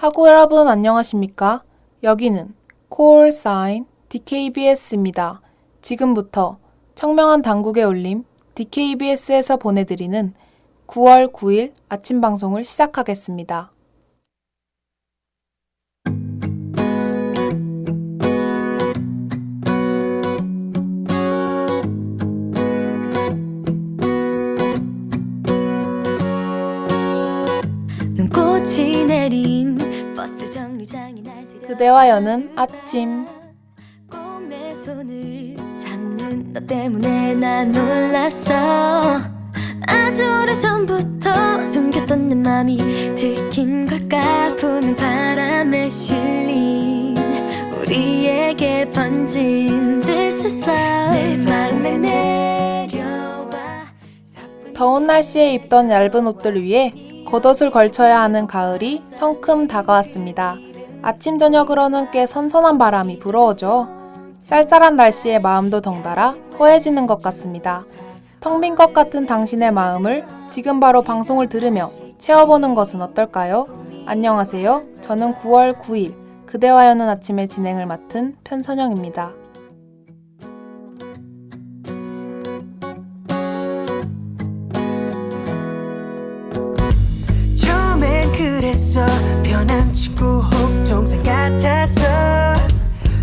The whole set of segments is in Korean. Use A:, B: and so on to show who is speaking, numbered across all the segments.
A: 하구 여러분 안녕하십니까? 여기는 Call Sign DKBS입니다. 지금부터 청명한 당국의 울림 DKBS에서 보내드리는 9월 9일 아침 방송을 시작하겠습니다.
B: 눈꽃이 내린 버스 정류장이 날
A: 그대와 여는 아침.
B: 꼭 내 손을 잡는 너 때문에 난 놀랐어. 아주 오래전부터 숨겼던 내 맘이 들킨 걸까. 부는 바람에 실린 우리에게 번진 This is love. 내 방에 내려와.
A: 더운 날씨에 입던 얇은 옷들 위에 겉옷을 걸쳐야 하는 가을이 성큼 다가왔습니다. 아침 저녁으로는 꽤 선선한 바람이 불어오죠. 쌀쌀한 날씨에 마음도 덩달아 허해지는 것 같습니다. 텅 빈 것 같은 당신의 마음을 지금 바로 방송을 들으며 채워보는 것은 어떨까요? 안녕하세요. 저는 9월 9일 그대와 여는 아침의 진행을 맡은 편선영입니다.
C: 처음엔 그랬어. 편한 친구 혹 동생 같아서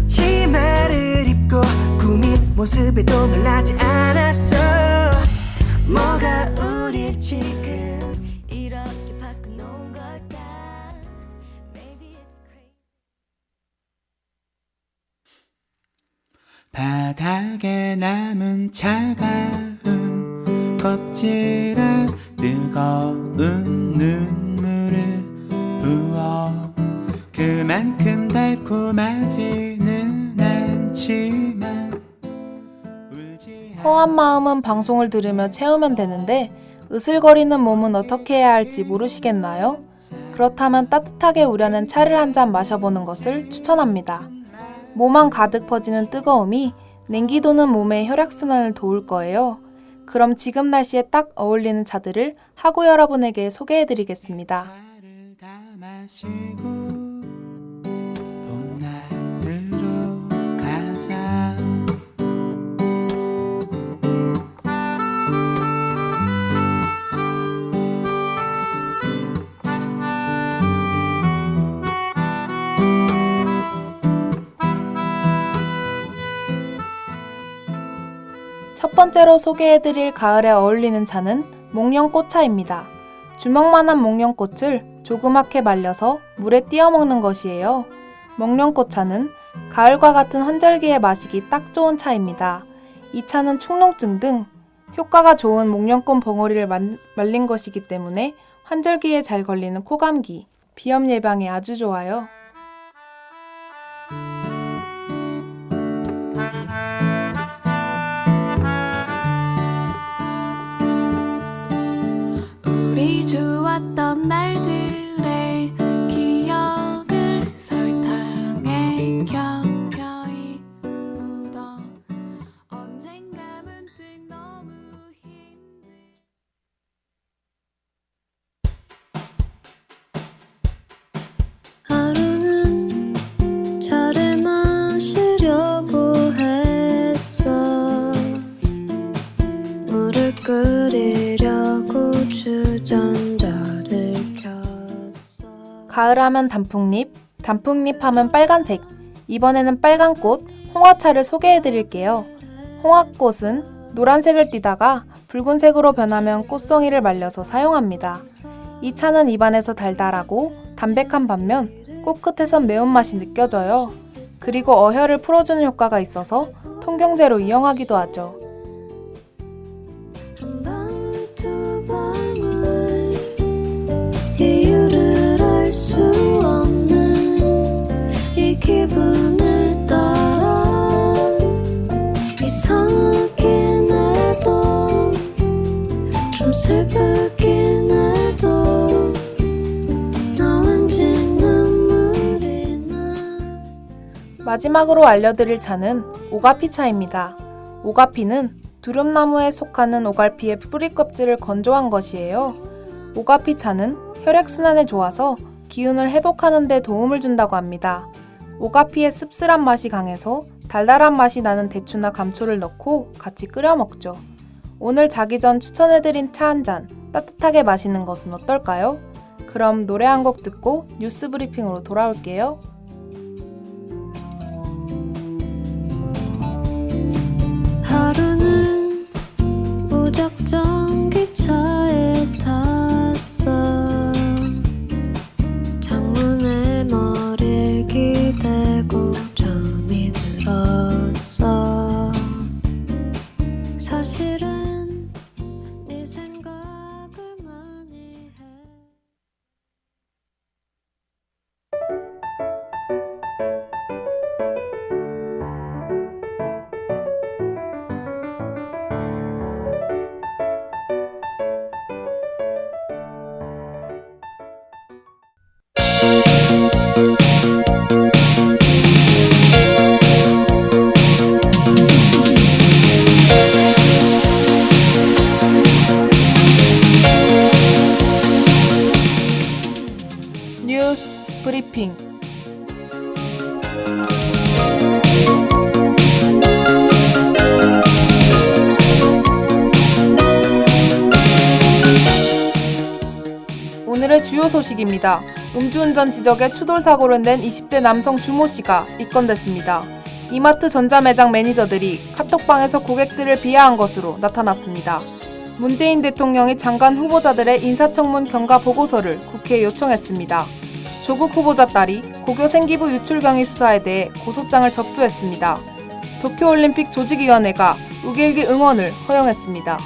C: 치마를 입고 꾸민 모습에도 놀라지 않았어. 뭐가 우릴 지금
B: 이렇게 바꿔놓은 걸까. Maybe it's crazy.
D: 바닥에 남은 차가운 껍질에 뜨거운 눈물을 부어 그만큼 달콤하지는 않지만 울지
A: 허한 마음은 방송을 들으며 채우면 되는데 으슬거리는 몸은 어떻게 해야 할지 모르시겠나요? 그렇다면 따뜻하게 우려낸 차를 한 잔 마셔보는 것을 추천합니다. 몸 안 가득 퍼지는 뜨거움이 냉기 도는 몸의 혈액순환을 도울 거예요. 그럼 지금 날씨에 딱 어울리는 차들을 하구 여러분에게 소개해드리겠습니다.
D: 차를 다 마시고 봄날으로 가자.
A: 첫 번째로 소개해드릴 가을에 어울리는 차는 목련꽃차입니다. 주먹만한 목련꽃을 조그맣게 말려서 물에 띄어 먹는 것이에요. 목련꽃차는 가을과 같은 환절기에 마시기 딱 좋은 차입니다. 이 차는 축농증 등 효과가 좋은 목련꽃 벙어리를 말린 것이기 때문에 환절기에 잘 걸리는 코감기, 비염 예방에 아주 좋아요.
B: 우리 좋았던 날들의 기억을 설탕에 겹겹이 묻어 언젠가 문득 너무 힘들. 하루는 차를 마시려고 했어. 물을 끓이려고 주전자를 켰어.
A: 가을하면 단풍잎, 단풍잎 하면 빨간색. 이번에는 빨간꽃, 홍화차를 소개해드릴게요. 홍화꽃은 노란색을 띠다가 붉은색으로 변하면 꽃송이를 말려서 사용합니다. 이 차는 입안에서 달달하고 담백한 반면 꽃끝에선 매운맛이 느껴져요. 그리고 어혈을 풀어주는 효과가 있어서 통경제로 이용하기도 하죠.
B: 한 방울 두 방울 이유를 알 수 없는 이 기분을 따라 이상하긴 해도 좀 슬프긴 해도 나 왠지 눈물이 나.
A: 마지막으로 알려드릴 차는 오가피차입니다. 오가피는 두릅나무에 속하는 오갈피의 뿌리 껍질을 건조한 것이에요. 오가피 차는 혈액순환에 좋아서 기운을 회복하는 데 도움을 준다고 합니다. 오가피의 씁쓸한 맛이 강해서 달달한 맛이 나는 대추나 감초를 넣고 같이 끓여 먹죠. 오늘 자기 전 추천해드린 차 한 잔 따뜻하게 마시는 것은 어떨까요? 그럼 노래 한 곡 듣고 뉴스 브리핑으로 돌아올게요.
B: 하루는 무작정 기차에 탔어. 창문에 머리를 기대고 잠이 들었어. 사실은 네 생각을 많이 해.
A: 뉴스 브리핑. 오늘의 주요 소식입니다. 음주운전 지적에 추돌 사고를 낸 20대 남성 주모 씨가 입건됐습니다. 이마트 전자매장 매니저들이 카톡방에서 고객들을 비하한 것으로 나타났습니다. 문재인 대통령이 장관 후보자들의 인사청문 경과 보고서를 국회에 요청했습니다. 조국 후보자 딸이 고교 생기부 유출 경위 수사에 대해 고소장을 접수했습니다. 도쿄올림픽 조직위원회가 우길기 응원을 허용했습니다.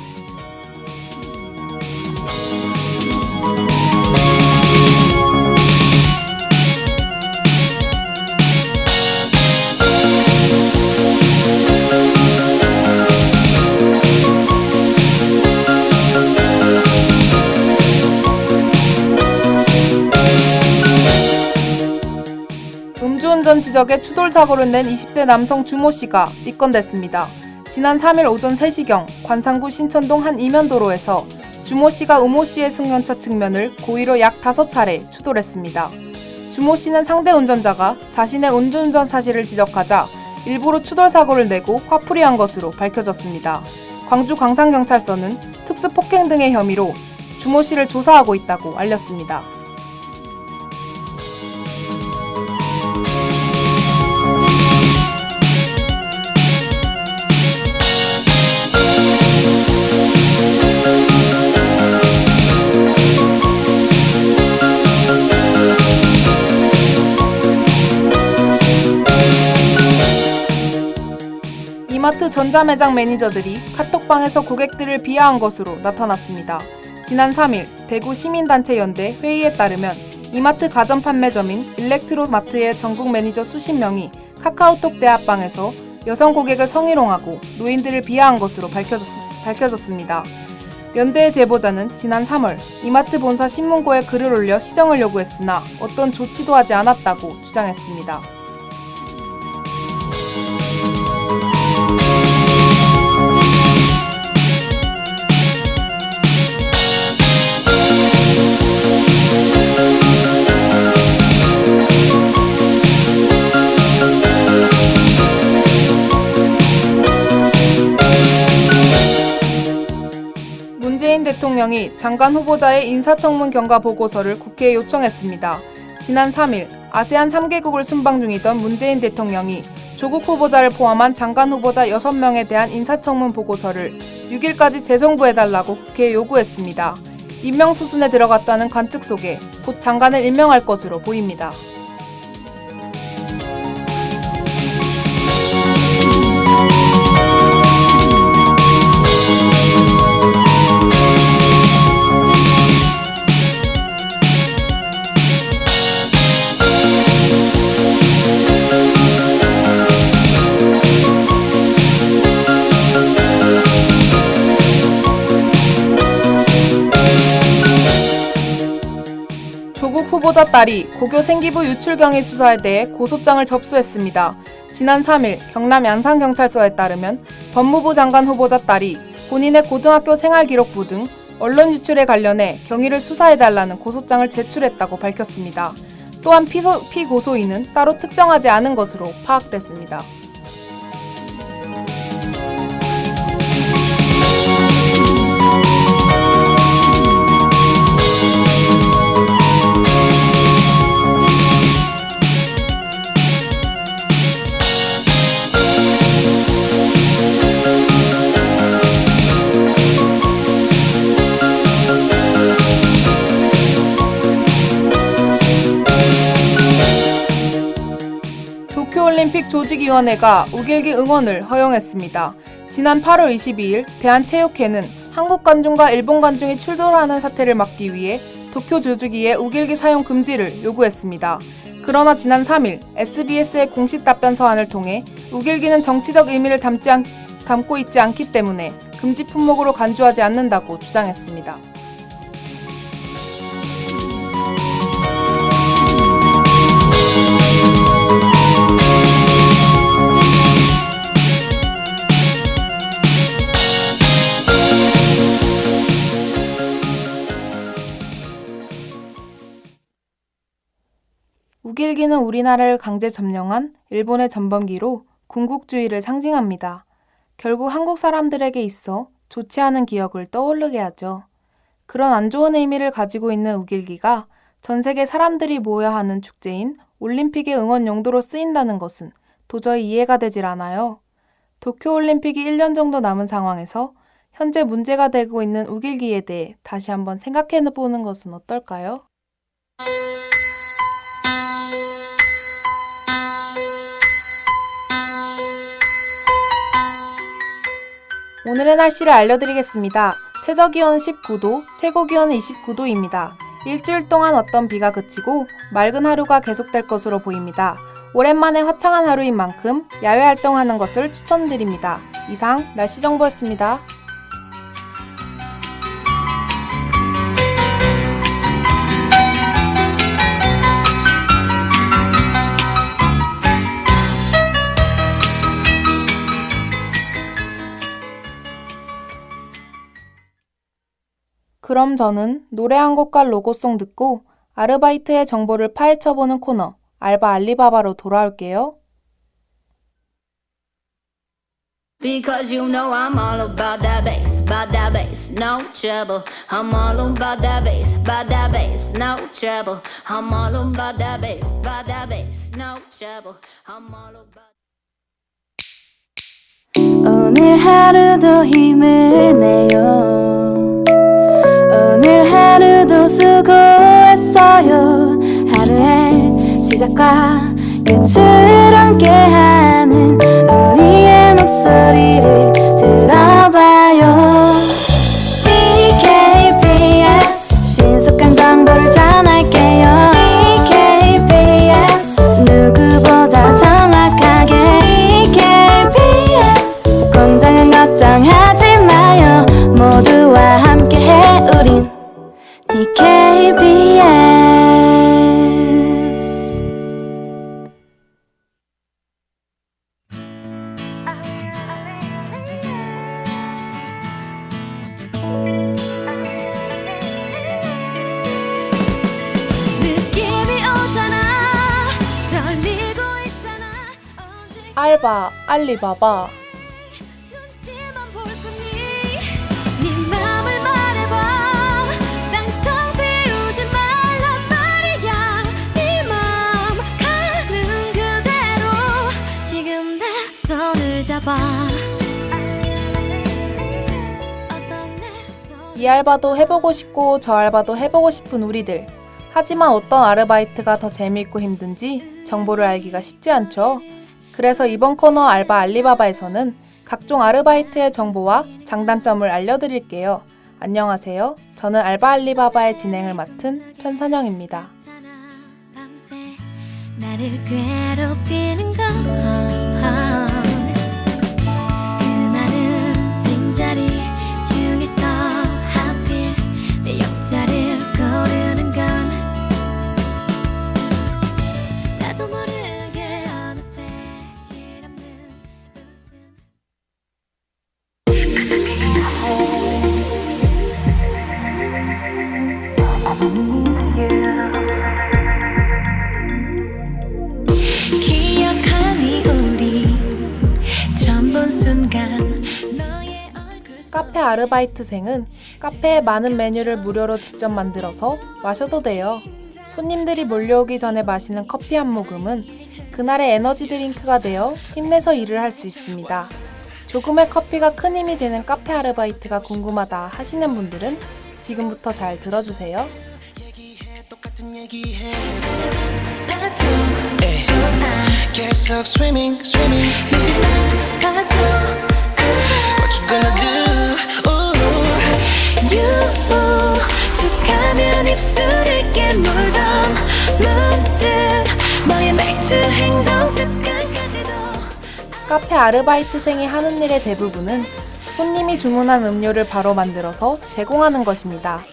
A: 음주운전 지적에 추돌 사고를 낸 20대 남성 주모 씨가 입건됐습니다. 지난 3일 오전 3시경 관상구 신천동 한 이면도로에서 주모 씨가 우모 씨의 승용차 측면을 고의로 약 5차례 추돌했습니다. 주모 씨는 상대 운전자가 자신의 음주운전 사실을 지적하자 일부러 추돌 사고를 내고 화풀이한 것으로 밝혀졌습니다. 광주 광산경찰서는 특수폭행 등의 혐의로 주모 씨를 조사하고 있다고 알렸습니다. 이마트 전자매장 매니저들이 카톡방에서 고객들을 비하한 것으로 나타났습니다. 지난 3일 대구 시민단체 연대 회의에 따르면 이마트 가전 판매점인 일렉트로마트의 전국 매니저 수십 명이 카카오톡 대합방에서 여성 고객을 성희롱하고 노인들을 비하한 것으로 밝혀졌습니다. 연대의 제보자는 지난 3월 이마트 본사 신문고에 글을 올려 시정을 요구했으나 어떤 조치도 하지 않았다고 주장했습니다. 문재인 대통령이 장관 후보자의 인사청문 경과 보고서를 국회에 요청했습니다. 지난 3일 아세안 3개국을 순방 중이던 문재인 대통령이 조국 후보자를 포함한 장관 후보자 6명에 대한 인사청문 보고서를 6일까지 재송부해달라고 국회에 요구했습니다. 임명수순에 들어갔다는 관측 속에 곧 장관을 임명할 것으로 보입니다. 조국 후보자 딸이 고교 생기부 유출 경위 수사에 대해 고소장을 접수했습니다. 지난 3일 경남 양산경찰서에 따르면 법무부 장관 후보자 딸이 본인의 고등학교 생활기록부 등 언론 유출에 관련해 경위를 수사해달라는 고소장을 제출했다고 밝혔습니다. 또한 피고소인은 따로 특정하지 않은 것으로 파악됐습니다. 도쿄올림픽 조직위원회가 우길기 응원을 허용했습니다. 지난 8월 22일 대한체육회는 한국 관중과 일본 관중이 출돌하는 사태를 막기 위해 도쿄 조직위에 우길기 사용 금지를 요구했습니다. 그러나 지난 3일 SBS의 공식 답변 서한을 통해 우길기는 정치적 의미를 담고 있지 않기 때문에 금지 품목으로 간주하지 않는다고 주장했습니다. 우길기는 우리나라를 강제 점령한 일본의 전범기로 군국주의를 상징합니다. 결국 한국 사람들에게 있어 좋지 않은 기억을 떠오르게 하죠. 그런 안 좋은 의미를 가지고 있는 우길기가 전 세계 사람들이 모여야 하는 축제인 올림픽의 응원 용도로 쓰인다는 것은 도저히 이해가 되질 않아요. 도쿄올림픽이 1년 정도 남은 상황에서 현재 문제가 되고 있는 우길기에 대해 다시 한번 생각해보는 것은 어떨까요? 오늘의 날씨를 알려드리겠습니다. 최저기온은 19도, 최고기온은 29도입니다. 일주일 동안 왔던 비가 그치고 맑은 하루가 계속될 것으로 보입니다. 오랜만에 화창한 하루인 만큼 야외 활동하는 것을 추천드립니다. 이상 날씨 정보였습니다. 그럼 저는 노래 한 곡과 로고송 듣고 아르바이트의 정보를 파헤쳐보는 코너 알바 알리바바로 돌아올게요.
E: Because you know I'm all about that bass, no trouble. I'm all about that bass, no trouble. I'm all about that bass, no trouble. I'm all about.
B: 오늘 하루도 힘을 내요. 오늘 하루도 수고했어요. 하루의 시작과 끝을 함께하는 우리의 목소리를 들어봐요. DKBS 신속한 정보를 전할게요. DKBS 누구보다 정확하게 DKBS 공장은 걱정하지 마요. 모두와 함께해 우린 DKBS. 느낌이 오잖아. 떨리고 있잖아.
A: 알바 알리바바.
B: 눈치만 볼 거니. 네 맘을 말해봐. 당장 비우지 말란 말이야. 네 맘 가는 그대로 지금 내 손을 잡아. 어서 내 손.
A: 이 알바도 해보고 싶고 저 알바도 해보고 싶은 우리들. 하지만 어떤 아르바이트가 더 재미있고 힘든지 정보를 알기가 쉽지 않죠. 그래서 이번 코너 알바 알리바바에서는 각종 아르바이트의 정보와 장단점을 알려드릴게요. 안녕하세요. 저는 알바 알리바바의 진행을 맡은 편선영입니다.
B: 밤새 나를 괴롭히는 건 그 많은 빈자리 중에서 하필 내 옆자리를 고르는 건 나도 모르게 어느새 실없는 웃음.
C: 기억하니 우리 처음 본 순간 너의 얼굴
A: 카페 아르바이트생은 카페에 많은 메뉴를 무료로 직접 만들어서 마셔도 돼요. 손님들이 몰려오기 전에 마시는 커피 한 모금은 그날의 에너지 드링크가 되어 힘내서 일을 할 수 있습니다. 조금의 커피가 큰 힘이 되는 카페 아르바이트가 궁금하다 하시는 분들은 지금부터 잘 들어주세요.
C: 계속 swimming 가도 What you gonna do You 툭하면 입술을 깨물던 문득 너의 말투 행동 습관까지도
A: 카페 아르바이트생이 하는 일의 대부분은 손님이 주문한 음료를 바로 만들어서 제공하는 것입니다.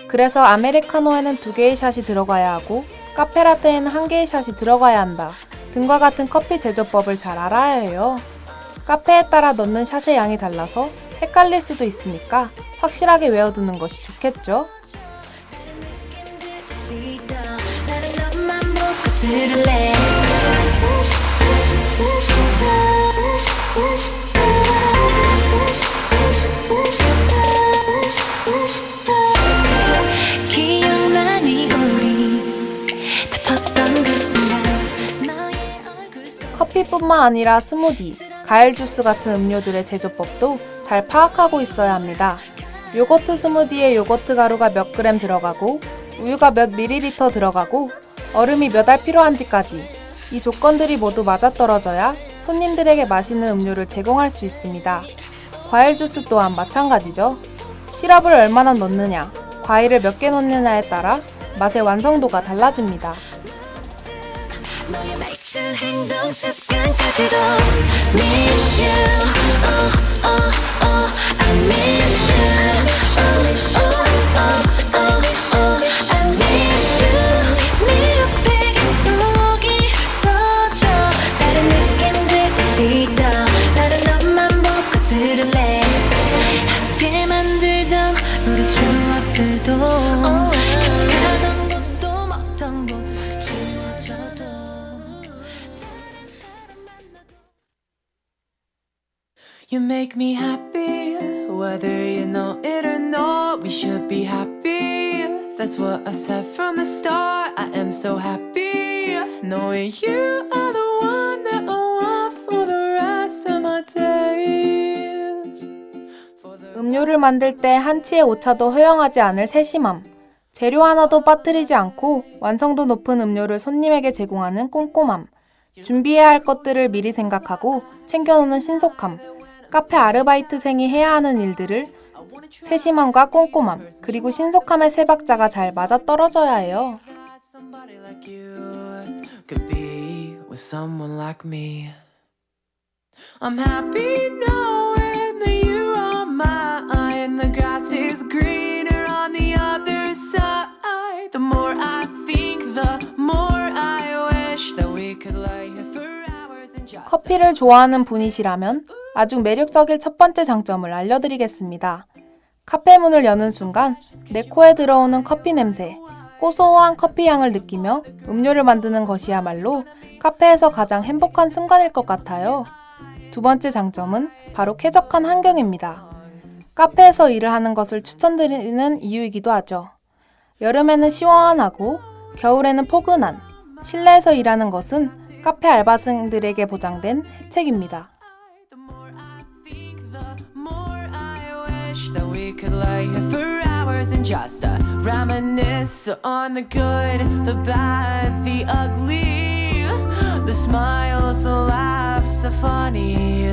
A: 그래서 아메리카노에는 2개의 샷이 들어가야 하고 카페라떼에는 1개의 샷이 들어가야 한다 등과 같은 커피 제조법을 잘 알아야 해요. 카페에 따라 넣는 샷의 양이 달라서 헷갈릴 수도 있으니까 확실하게 외워두는 것이 좋겠죠?
C: 나는 너만 보고 들을래 기억나니 우리 다퉜던 그 순간 너의 얼굴 속
A: 커피뿐만 아니라 스무디, 과일 주스 같은 음료들의 제조법도 잘 파악하고 있어야 합니다. 요거트 스무디에 요거트 가루가 몇 그램 들어가고 우유가 몇 밀리리터 들어가고 얼음이 몇 알 필요한지까지 이 조건들이 모두 맞아떨어져야 손님들에게 맛있는 음료를 제공할 수 있습니다. 과일 주스 또한 마찬가지죠. 시럽을 얼마나 넣느냐, 과일을 몇 개 넣느냐에 따라 맛의 완성도가 달라집니다.
C: 너의 말투 행동 습관까지도 Miss you I miss you I miss you 네 옆에 계속 있어줘 다른 느낌 들기 싫어 나는 너만 보고 들을래 하필 만들던 우리 추억들도 같이 가던 곳도 먹던 곳 모두 지워져도
D: You make me happy, whether you know it or not. We should be happy. That's what I said from the start. I am so happy, knowing you are the one that I want for the rest of my days.
A: 음료를 만들 때 한치의 오차도 허용하지 않을 세심함. 재료 하나도 빠뜨리지 않고 완성도 높은 음료를 손님에게 제공하는 꼼꼼함. 준비해야 할 것들을 미리 생각하고 챙겨놓는 신속함. 카페 아르바이트생이 해야 하는 일들을 세심함과 꼼꼼함, 그리고 신속함의 세 박자가 잘 맞아떨어져야 해요.
D: Somebody like you could be with someone like me. I'm happy knowing that you are mine. The grass is greener on the other side. The more I think, the more I wish that we could lay here for hours and just
A: 커피를 좋아하는 분이시라면 아주 매력적일 첫 번째 장점을 알려드리겠습니다. 카페 문을 여는 순간 내 코에 들어오는 커피 냄새, 고소한 커피 향을 느끼며 음료를 만드는 것이야말로 카페에서 가장 행복한 순간일 것 같아요. 두 번째 장점은 바로 쾌적한 환경입니다. 카페에서 일을 하는 것을 추천드리는 이유이기도 하죠. 여름에는 시원하고 겨울에는 포근한, 실내에서 일하는 것은 카페 알바생들에게 보장된 혜택입니다.
D: the more I think, the more I wish that we could lay here for hours and just reminisce on the good, the bad, the ugly, the smiles, the laughs, the funny,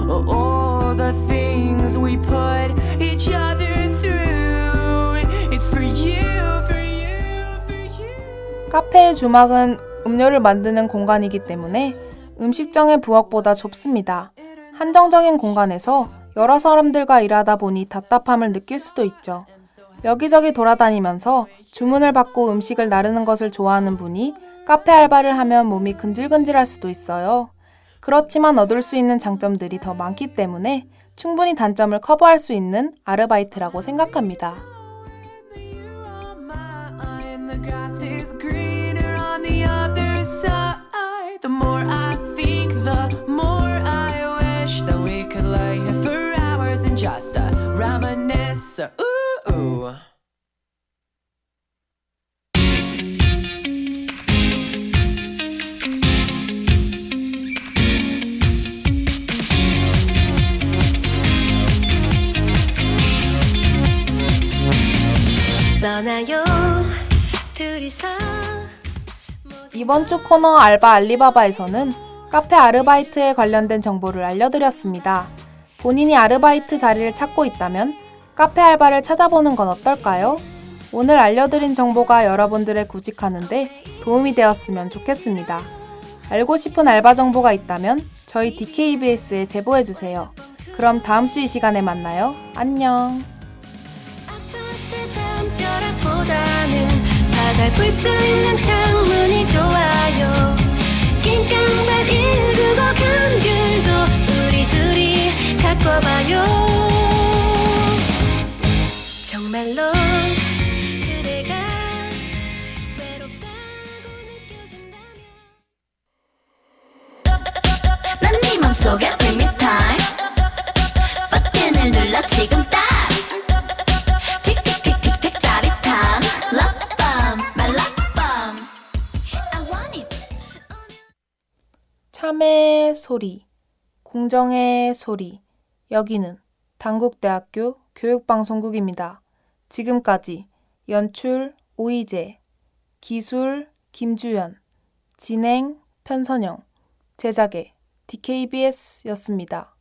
D: all the things we put each other through. It's for you, for you, for you.
A: 카페의 주막은 음료를 만드는 공간이기 때문에 음식점의 부엌보다 좁습니다. 한정적인 공간에서 여러 사람들과 일하다 보니 답답함을 느낄 수도 있죠. 여기저기 돌아다니면서 주문을 받고 음식을 나르는 것을 좋아하는 분이 카페 알바를 하면 몸이 근질근질할 수도 있어요. 그렇지만 얻을 수 있는 장점들이 더 많기 때문에 충분히 단점을 커버할 수 있는 아르바이트라고 생각합니다.
D: You are mine. greener on the other side. The more I think, the more I wish that we could lay here for hours and just reminisce. Ooh.
B: 떠나요 둘이서
A: 이번 주 코너 알바 알리바바에서는 카페 아르바이트에 관련된 정보를 알려드렸습니다. 본인이 아르바이트 자리를 찾고 있다면 카페 알바를 찾아보는 건 어떨까요? 오늘 알려드린 정보가 여러분들의 구직하는데 도움이 되었으면 좋겠습니다. 알고 싶은 알바 정보가 있다면 저희 DKBS에 제보해주세요. 그럼 다음 주 이 시간에 만나요. 안녕.
B: 아파트 담벼락보다는 바다를 볼 수 있는 창문이 좋아요. 긴 깡발 195 감귤도 우리 둘이 갖고 봐요. 정말로 그대가 외롭다고 느껴진다면 난 네 맘속에 dreamy time 버튼을 눌러 지금 딱 틱틱틱틱틱 짜릿한 love my love I want it.
A: 참의 소리, 공정의 소리. 여기는 당국대학교 교육방송국입니다. 지금까지 연출 오이재, 기술 김주연, 진행 편선영, 제작의 DKBS였습니다.